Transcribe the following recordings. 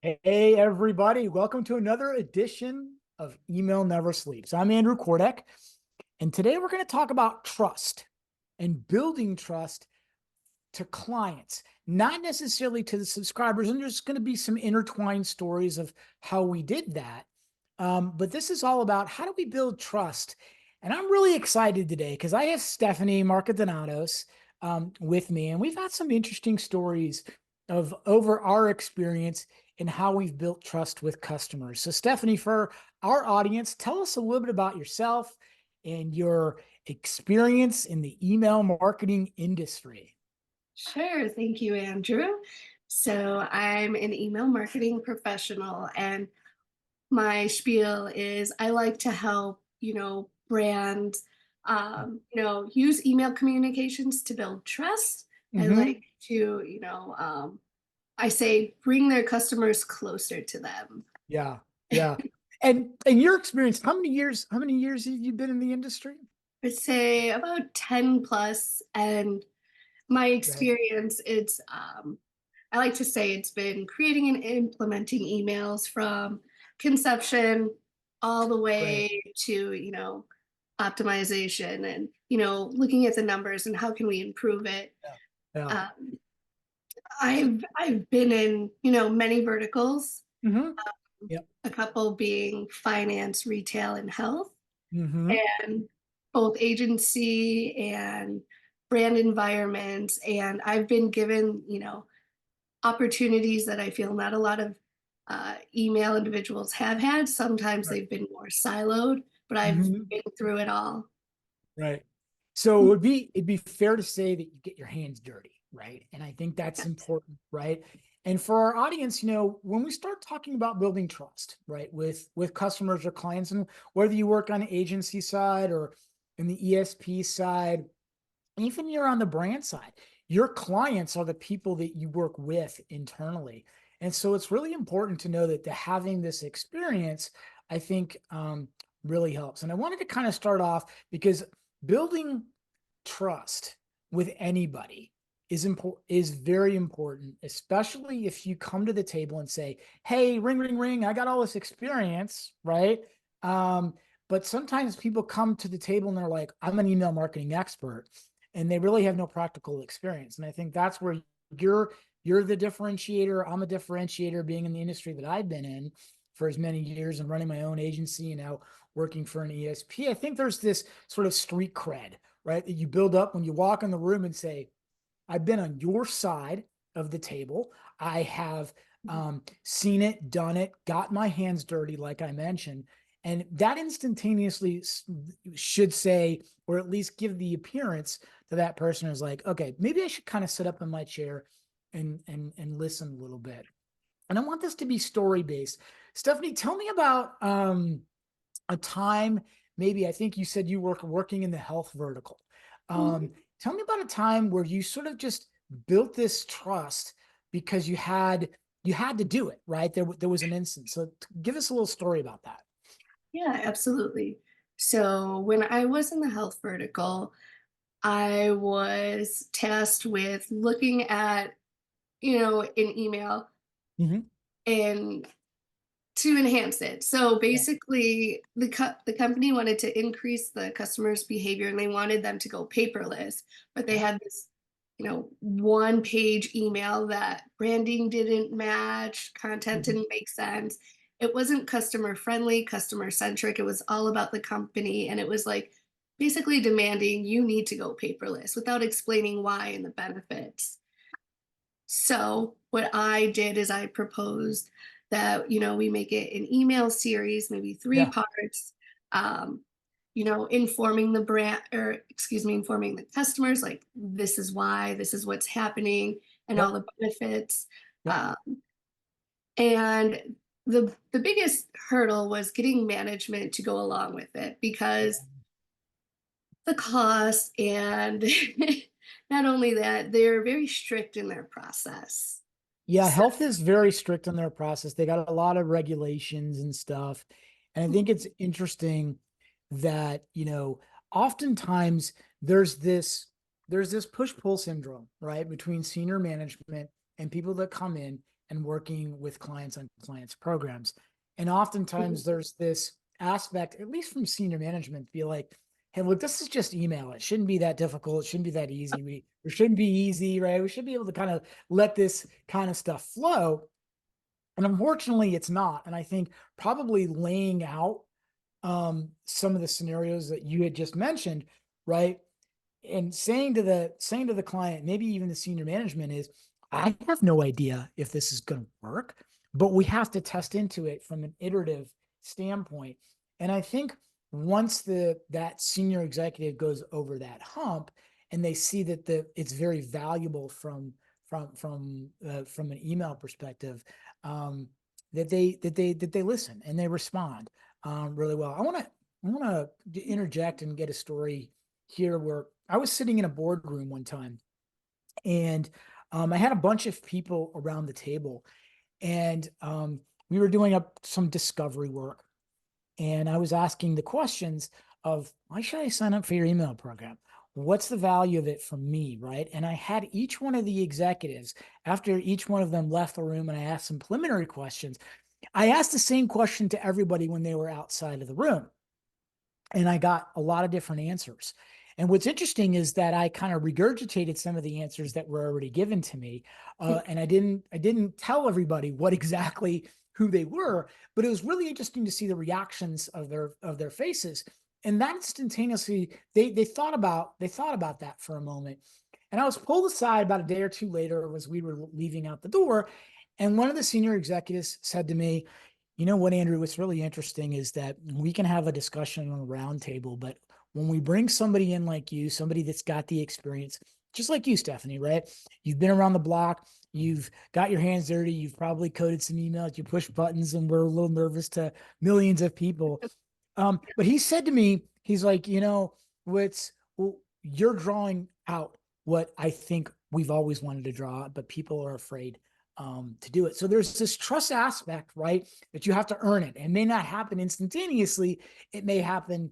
Hey, everybody. Welcome to another edition of Email Never Sleeps. I'm Andrew Kordek, and today we're going to talk about trust and building trust to clients, not necessarily to the subscribers. And there's going to be some intertwined stories of how we did that. But this is all about how do we build trust? And I'm really excited today because I have Stephanie Marcadonados with me, and we've had some interesting stories of over our experience and how we've built trust with customers. So, Stephanie, for our audience, tell us a little bit about yourself and your experience in the email marketing industry. Sure. Thank you, Andrew. So, I'm an email marketing professional, and my spiel is I like to help, brands, use email communications to build trust. I Mm-hmm. like to, I say bring their customers closer to them. Yeah, yeah. And your experience, how many years have you been in the industry? I'd say about 10 plus, and my Okay. experience, I like to say it's been creating and implementing emails from conception all the Great. way to, optimization and, looking at the numbers and how can we improve it. Yeah. Yeah. Um, I've been in, many verticals, Mm-hmm. Yep. a couple being finance, retail, and health, Mm-hmm. and both agency and brand environments. And I've been given, opportunities that I feel not a lot of email individuals have had. Sometimes Right. they've been more siloed, but I've Mm-hmm. been through it all. Right. So it'd be fair to say that you get your hands dirty, right? And I think that's important, right? And for our audience, when we start talking about building trust, right, with customers or clients, and whether you work on the agency side or in the ESP side, even you're on the brand side, your clients are the people that you work with internally. And so it's really important to know that having this experience, I think, really helps. And I wanted to kind of start off because building trust with anybody is very important, especially if you come to the table and say, "Hey, ring, ring, ring! I got all this experience, right?" Um, but sometimes people come to the table and they're like, "I'm an email marketing expert," and they really have no practical experience. And I think that's where you're you're the differentiator. I'm a differentiator, being in the industry that I've been in for as many years and running my own agency and now working for an ESP. I think there's this sort of street cred, right, that you build up when you walk in the room and say, I've been on your side of the table. I have seen it, done it, got my hands dirty, like I mentioned. And that instantaneously should say, or at least give the appearance to that person who's like, okay, maybe I should kind of sit up in my chair and listen a little bit. And I want this to be story based. Stephanie, tell me about a time, maybe I think you said you were working in the health vertical. Mhm. Tell me about a time where you sort of just built this trust because you had to do it, right? There was an instance. So give us a little story about that. Yeah, absolutely. So when I was in the health vertical, I was tasked with looking at, an email Mm-hmm. and to enhance it. So Yeah. basically, the company wanted to increase the customer's behavior, and they wanted them to go paperless, but they Uh-huh. had this, one page email that branding didn't match, content Mm-hmm. didn't make sense. It wasn't customer friendly, customer centric. It was all about the company, and it was like basically demanding you need to go paperless without explaining why and the benefits. So what I did is I proposed that, we make it an email series, maybe three Yeah. parts, um, informing the brand, or excuse me, informing the customers, like this is why, this is what's happening, and all Yep. the benefits. Yep. Um, and the biggest hurdle was getting management to go along with it because the cost and not only that, they're very strict in their process. Yeah, So health is very strict in their process. They got a lot of regulations and stuff. And I think it's interesting that, oftentimes there's this push-pull syndrome, right, between senior management and people that come in and working with clients on clients' programs. And oftentimes there's this aspect, at least from senior management, to be like, hey, look, this is just email. It shouldn't be that difficult. It shouldn't be that easy. It shouldn't be easy, right? We should be able to kind of let this kind of stuff flow. And unfortunately, it's not. And I think probably laying out some of the scenarios that you had just mentioned, right? And saying to the client, maybe even the senior management, is I have no idea if this is going to work, but we have to test into it from an iterative standpoint. And I think once that senior executive goes over that hump and they see that it's very valuable from an email perspective, that they listen and they respond really well. I want to interject and get a story here where I was sitting in a boardroom one time, and I had a bunch of people around the table, and we were doing up some discovery work, and I was asking the questions of, why should I sign up for your email program? What's the value of it for me, right? And I had each one of the executives, after each one of them left the room, and I asked some preliminary questions. I asked the same question to everybody when they were outside of the room, and I got a lot of different answers. And what's interesting is that I kind of regurgitated some of the answers that were already given to me, and I didn't tell everybody what exactly who they were, but it was really interesting to see the reactions of their faces. And that instantaneously, they thought about that for a moment. And I was pulled aside about a day or two later as we were leaving out the door, and one of the senior executives said to me, you know what, Andrew, what's really interesting is that we can have a discussion on a round table, but when we bring somebody in like you, somebody that's got the experience, just like you, Stephanie, right? You've been around the block, you've got your hands dirty, you've probably coded some emails, you push buttons, and we're a little nervous to millions of people. But he said to me, he's like, you're drawing out what I think we've always wanted to draw, but people are afraid to do it. So there's this trust aspect, right? That you have to earn it. It may not happen instantaneously. It may happen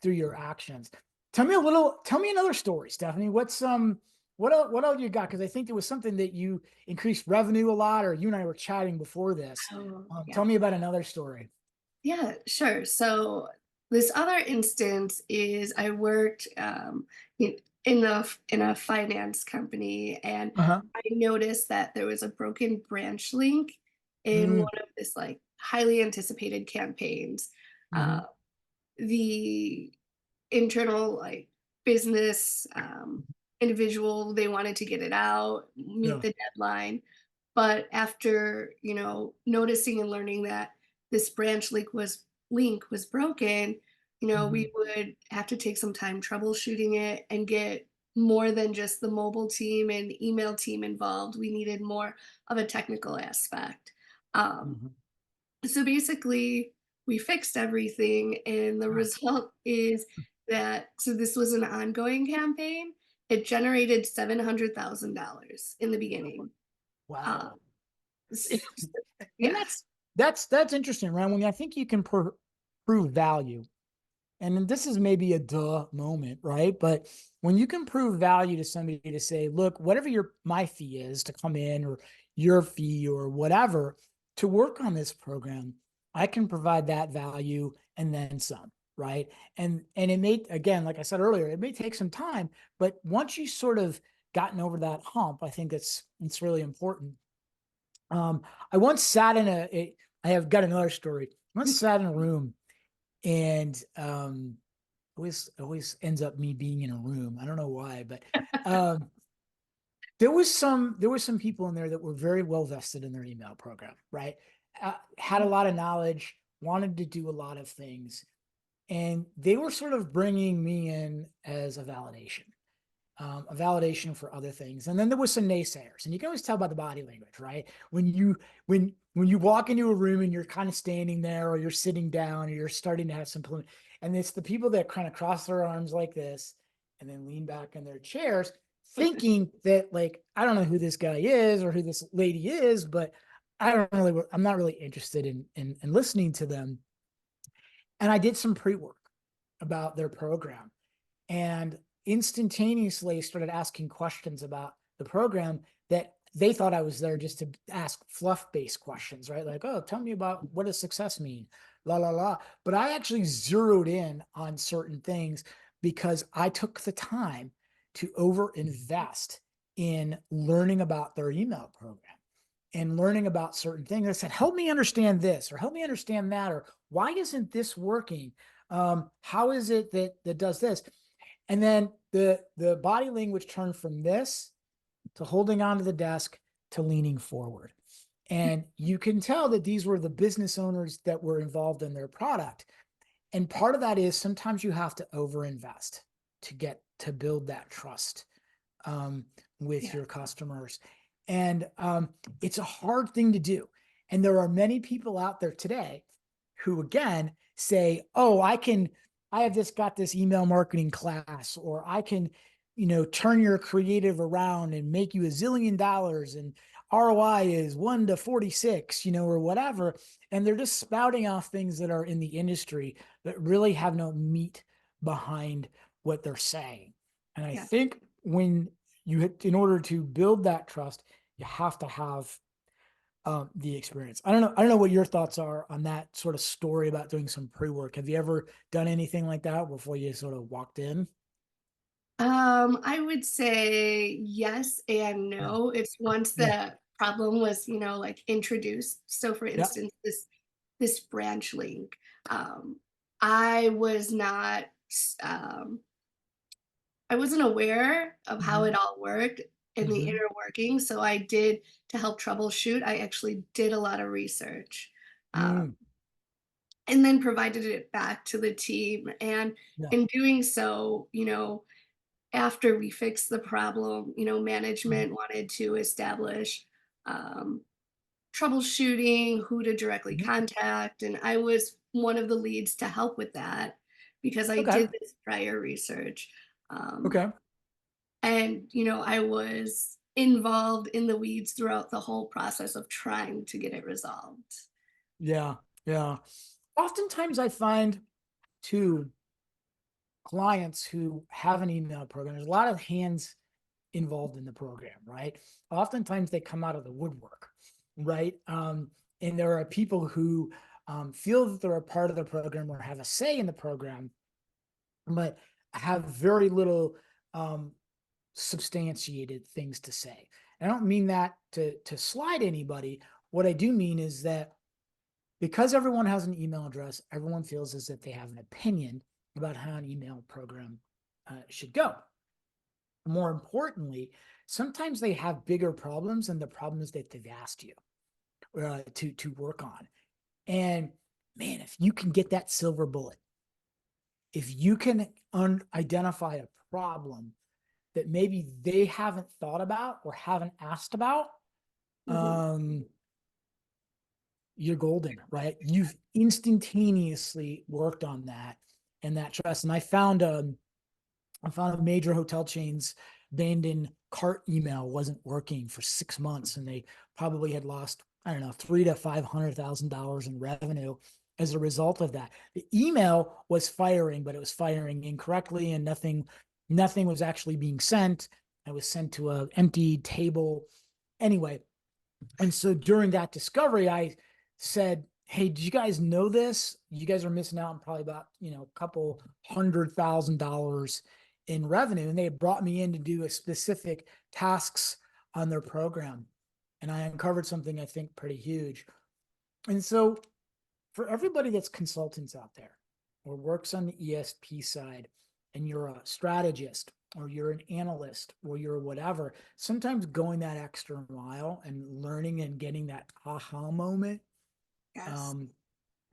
through your actions. Tell me another story, Stephanie. What else you got? Because I think it was something that you increased revenue a lot, or you and I were chatting before this. Oh, yeah. Tell me about another story. Yeah, sure. So this other instance is I worked in a finance company, and Uh-huh. I noticed that there was a broken branch link in Mm, one of this like highly anticipated campaigns. Uh, hmm. the internal like business individual, they wanted to get it out, meet Yeah. the deadline, but after noticing and learning that this branch link was broken, Hmm. we would have to take some time troubleshooting it and get more than just the mobile team and email team involved. We needed more of a technical aspect. um, Hmm. so basically, we fixed everything, and the Nice. result is that so this was an ongoing campaign. It generated $700,000 in the beginning. Uh, Wow. s- And yeah. that's interesting, right? When I think you can prove value, and this is maybe a duh moment, right? But when you can prove value to somebody to say, look, whatever my fee is to come in, or your fee or whatever to work on this program, I can provide that value and then some, right? And it may, again, like I said earlier, it may take some time, but once you sort of gotten over that hump, I think it's really important. Um, I once sat in I have got another story. I once sat in a room, and always ends up me being in a room. I don't know why, but um, there was some people in there that were very well vested in their email program, right? Had a lot of knowledge, wanted to do a lot of things, and they were sort of bringing me in as a validation for other things. And then there was some naysayers, and you can always tell by the body language, right? When you walk into a room and you're kind of standing there, or you're sitting down, or you're starting to have some, and it's the people that kind of cross their arms like this and then lean back in their chairs, thinking that, like, I don't know who this guy is or who this lady is, but I'm not really interested in listening to them. And I did some pre-work about their program, and instantaneously started asking questions about the program that they thought I was there just to ask fluff-based questions, right? Like, oh, tell me about what does success mean? La la la. But I actually zeroed in on certain things because I took the time to over invest in learning about their email program and learning about certain things. I said, help me understand this or help me understand that, or why isn't this working? How is it that does this? And then the body language turned from this to holding onto the desk to leaning forward. And you can tell that these were the business owners that were involved in their product. And part of that is sometimes you have to overinvest to get to build that trust with Yeah. your customers. And it's a hard thing to do. And there are many people out there today who, again, say, oh, I have got this email marketing class, or I can, turn your creative around and make you $1 zillion, and ROI is 1 to 46, or whatever. And they're just spouting off things that are in the industry that really have no meat behind what they're saying. And I Yeah. think when in order to build that trust, you have to have the experience. I don't know what your thoughts are on that sort of story about doing some pre-work. Have you ever done anything like that before you sort of walked in? I would say yes and Yeah. no. It's once Yeah. the problem was, like introduced. So for Yeah. instance, this branch link, um, I was not um I wasn't aware of how Hmm. it all worked in the Hmm. inner workings. So I did to help troubleshoot. I actually did a lot of research. Um, Mm. and then provided it back to the team. And Yeah. in doing so, after we fixed the problem, Mhm. management wanted to establish um, troubleshooting, who to directly Mhm. contact. And I was one of the leads to help with that because I Okay. did this prior research. Um, Okay. and, I was involved in the weeds throughout the whole process of trying to get it resolved. Yeah. Yeah. Oftentimes I find too clients who have an email program, there's a lot of hands involved in the program, right? Oftentimes they come out of the woodwork, right? And there are people who feel that they're a part of the program or have a say in the program, but have very little um, substantiated things to say. And I don't mean that to slide anybody. What I do mean is that because everyone has an email address, everyone feels as if they have an opinion about how an email program should go. More importantly, sometimes they have bigger problems than the problems that they've asked you to work on. And man, if you can get that silver bullet, if you can identify a problem that maybe they haven't thought about or haven't asked about, Mhm. um, you're golden, right? You've instantaneously worked on that and that trust. And I found a major hotel chain's abandoned cart email wasn't working for 6 months, and they probably had lost, I don't know, $300,000 to $500,000 in revenue as a result of that. The email was firing, but it was firing incorrectly, and nothing was actually being sent. It was sent to an empty table. Anyway, and so during that discovery, I said, hey, did you guys know this? You guys are missing out on probably about, a couple $100,000 in revenue. And they brought me in to do a specific tasks on their program. And I uncovered something I think pretty huge. And so for everybody that's consultants out there or works on the ESP side, and you're a strategist or you're an analyst or you're whatever, sometimes going that extra mile and learning and getting that aha moment, Yes. um,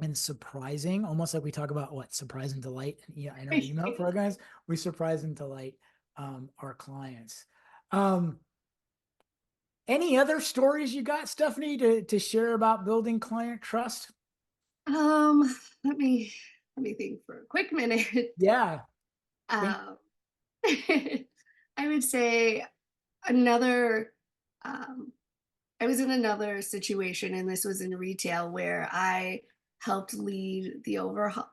and surprising, almost like we talk about what surprise and delight in our email programs, we surprise and delight our clients. Um, any other stories you got, Stephanie, to share about building client trust? Um, let me let me think for a quick minute. Yeah, think. Um, I would say another um, I was in another situation, and this was in retail where I helped lead the overhaul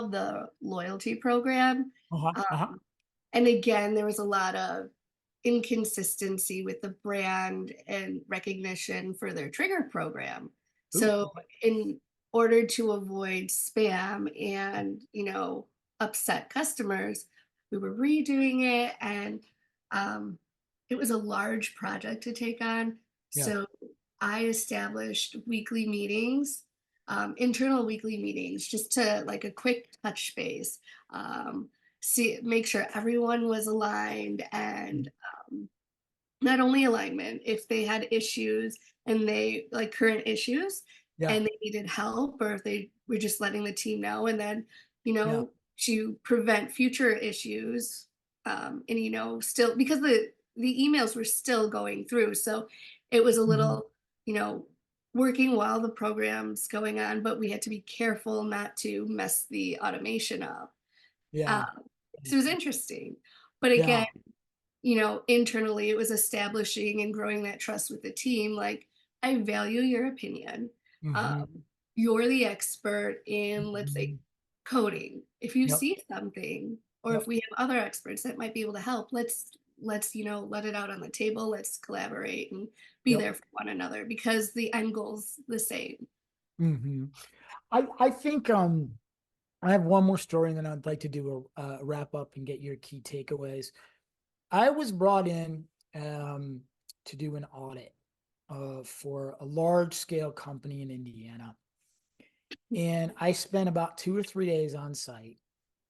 of the loyalty program. Uh-huh, Um, uh-huh. and again, there was a lot of inconsistency with the brand and recognition for their trigger program. Ooh, So okay. in order to avoid spam and, upset customers, we were redoing it, and um, it was a large project to take on. Yeah. So I established weekly meetings, internal weekly meetings, just to like a quick touch base, see, make sure everyone was aligned, and Mm. not only alignment, if they had issues and they like current issues Yeah. and they needed help, or if they were just letting the team know, and then, you Yeah. know, to prevent future issues. And, still because the emails were still going through. So it was a Mhm. little, you know, working while the program's going on, but we had to be careful not to mess the automation up. Um, Yeah. so it was interesting. But Yeah. again, internally it was establishing and growing that trust with the team. Like, I value your opinion. Um, Mhm. you're the expert in, let's say, Mhm. coding. If you Yep. see something, or if Yep. we have other experts that might be able to help, let's let it out on the table. Let's collaborate and be Yep. there for one another, because the end goal's the same. Mhm. I think I have one more story and then I'd like to do a wrap up and get your key takeaways. I was brought in um to do an audit for a large scale company in Indiana. And I spent about 2 or 3 days on site,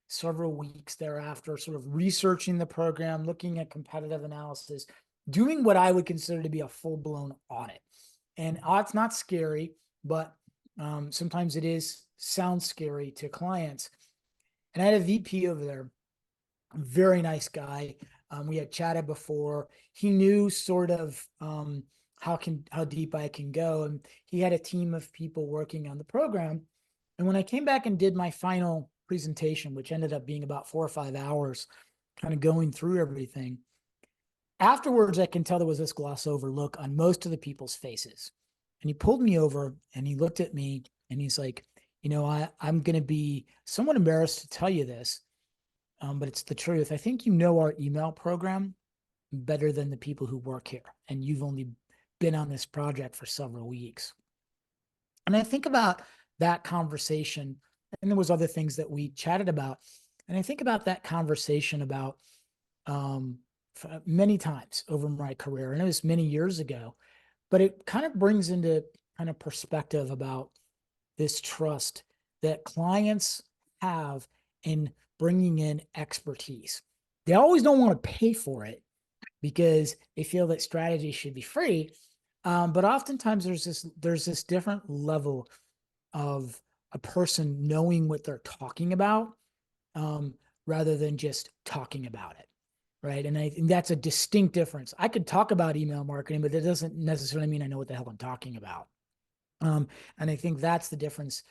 several weeks thereafter, sort of researching the program, looking at competitive analysis, doing what I would consider to be a full blown audit. And it's not scary, but sometimes it is sounds scary to clients. And I had a VP over there, a very nice guy. We had chatted before. He knew sort of how deep I can go, and he had a team of people working on the program. And when I came back and did my final presentation, which ended up being about 4 or 5 hours, kind of going through everything, afterwards I can tell there was this gloss over look on most of the people's faces. And he pulled me over and he looked at me and he's like, I'm going to be somewhat embarrassed to tell you this, but it's the truth. I think you know our email program better than the people who work here, and you've only been on this project for several weeks. And I think about that conversation, and there was other things that we chatted about, and I think about that conversation about um, many times over my career, and it was many years ago, but it kind of brings into kind of perspective about this trust that clients have in bringing in expertise. They always don't want to pay for it because they feel that strategy should be free. But oftentimes there's this different level of a person knowing what they're talking about, um, rather than just talking about it. Right. And I think that's a distinct difference. I could talk about email marketing, but that doesn't necessarily mean I know what the hell I'm talking about. And I think that's the difference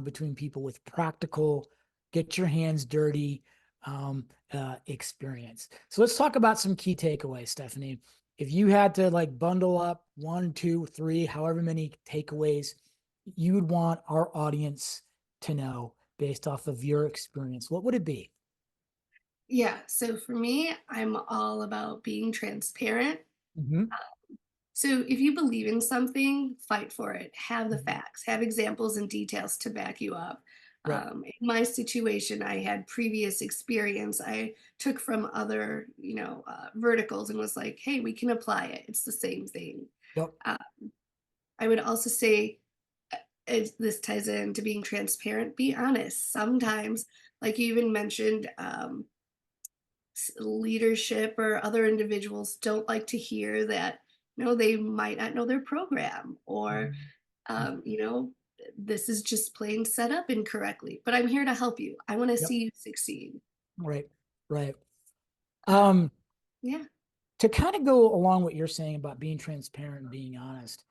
between people with practical, get your hands dirty experience. So let's talk about some key takeaways, Stephanie. If you had to like bundle up one, two, three, however many takeaways you would want our audience to know based off of your experience, what would it be? Yeah, so for me, I'm all about being transparent. Mm-hmm. So if you believe in something, fight for it. Have the Mm-hmm. facts, have examples and details to back you up. Right. In my situation, I had previous experience I took from other, verticals, and was like, hey, we can apply it. It's the same thing. Yep. Uh, I would also say, this ties into being transparent, be honest. Sometimes, like you even mentioned, leadership or other individuals don't like to hear that, they might not know their program, or Mm-hmm. this is just plain set up incorrectly, but I'm here to help you. I want to Yep. see you succeed. Right. Right. uh, Um, yeah. to kind of go along what you're saying about being transparent and being honest,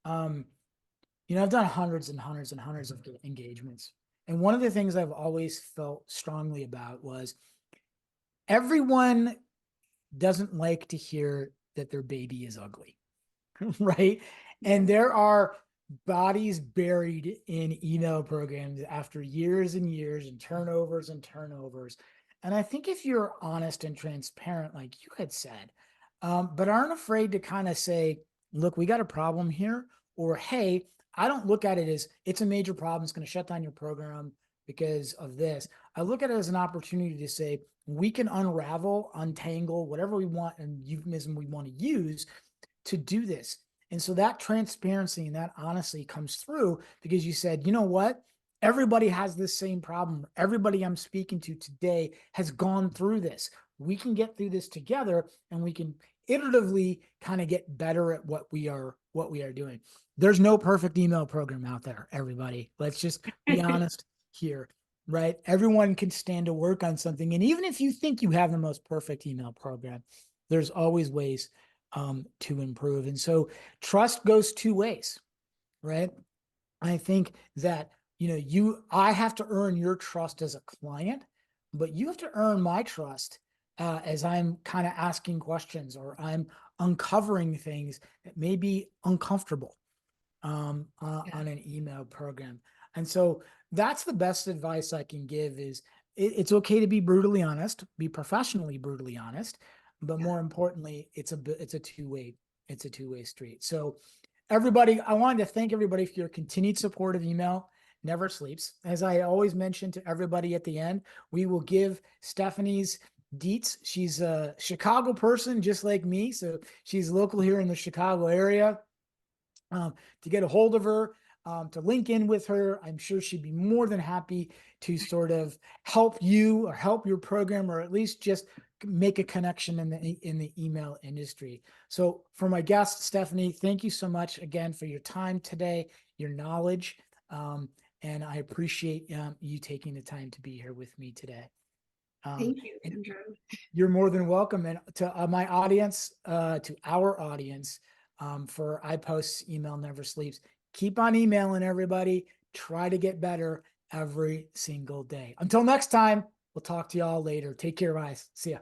um, I've done hundreds and hundreds and hundreds of engagements. And one of the things I've always felt strongly about was everyone doesn't like to hear that their baby is ugly, right? And Yeah. there are bodies buried in email programs after years and years and turnovers and turnovers. And I think if you're honest and transparent, like you had said, but aren't afraid to kind of say, look, we got a problem here, or hey, I don't look at it as it's a major problem. It's going to shut down your program because of this. I look at it as an opportunity to say, we can unravel, untangle, whatever we want and euphemism we want to use to do this. And so that transparency and that honesty comes through because you said, you know what? Everybody has this same problem. Everybody I'm speaking to today has gone through this. We can get through this together and we can iteratively kind of get better at what we are doing. There's no perfect email program out there, everybody. Let's just be honest here, right? Everyone can stand to work on something. And even if you think you have the most perfect email program, there's always ways to improve. And so trust goes two ways, right? I think that, I have to earn your trust as a client, but you have to earn my trust as I'm kind of asking questions or I'm uncovering things that may be uncomfortable Yeah. on an email program. And so that's the best advice I can give is it's okay to be brutally honest, be professionally brutally honest, but Yeah. more importantly, it's a two-way street. So everybody, I wanted to thank everybody for your continued support of email never sleeps. As I always mention to everybody at the end, we will give Stephanie's deets. She's a Chicago person just like me, so she's local here in the Chicago area. To get a hold of her, to link in with her. I'm sure she'd be more than happy to sort of help you or help your program, or at least just make a connection in the email industry. So for my guest, Stephanie, thank you so much again for your time today, your knowledge, and I appreciate you taking the time to be here with me today. Thank you, And Andrew. you're more than welcome. And to my audience, to our audience, for iPost's Email Never Sleeps, keep on emailing everybody. Try to get better every single day. Until next time, we'll talk to y'all later. Take care, guys. See ya.